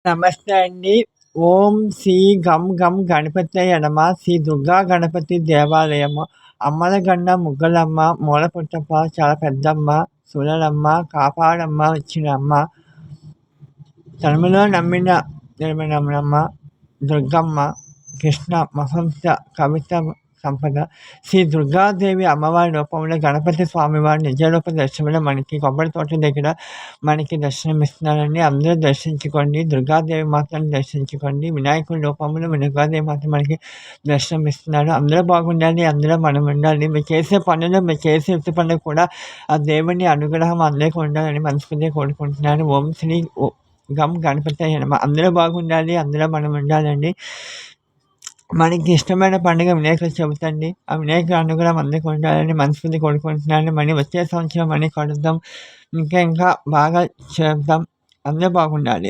నమస్తే అండి. ఓం శ్రీ గం గం గణపతయే నమః. శ్రీ దుర్గా గణపతి దేవాలయము. అమ్మలగన్న ముగ్గులమ్మ, మూలపుట్టప్ప, చాలా పెద్దమ్మ, సురలమ్మ, కాపాడమ్మ వచ్చినమ్మ, తనములో నమ్మిన నిర్మలమ్మ, దుర్గమ్మ, కృష్ణ మహంస కవిత సంపద. శ్రీ దుర్గాదేవి అమ్మవారి రూపంలో గణపతి స్వామివారి నిజ రూప దర్శనంలో మనకి కొబ్బరి తోట దగ్గర మనకి దర్శనమిస్తున్నారండి. అందరూ దర్శించుకోండి. దుర్గాదేవి మాతను దర్శించుకోండి. వినాయకుడి రూపంలో దుర్గాదేవి మాత మనకి దర్శనమిస్తున్నారు. అందరూ బాగుండాలి. అందులో మనం ఉండాలి. మీరు చేసే పనులు, మీరు చేసే వృత్తి పనులు కూడా ఆ దేవుని అనుగ్రహం అందరికీ ఉండాలని మనస్ఫూర్తిగా కోరుకుంటున్నాను. ఓం శ్రీ గం గణపతయే నమః. అందరూ బాగుండాలి. అందులో మనం ఉండాలండి. మనకి ఇష్టమైన పండుగ వినాయక చవితి అండి. ఆ వినాయకుడి అనుగ్రహం అందరికీ ఉండాలని మనస్ఫూర్తిగా కోరుకుంటున్నాను. మళ్ళీ వచ్చే సంవత్సరం మళ్ళీ కలుద్దాం. ఇంకా బాగా చేద్దాం. అందరూ బాగుండాలి.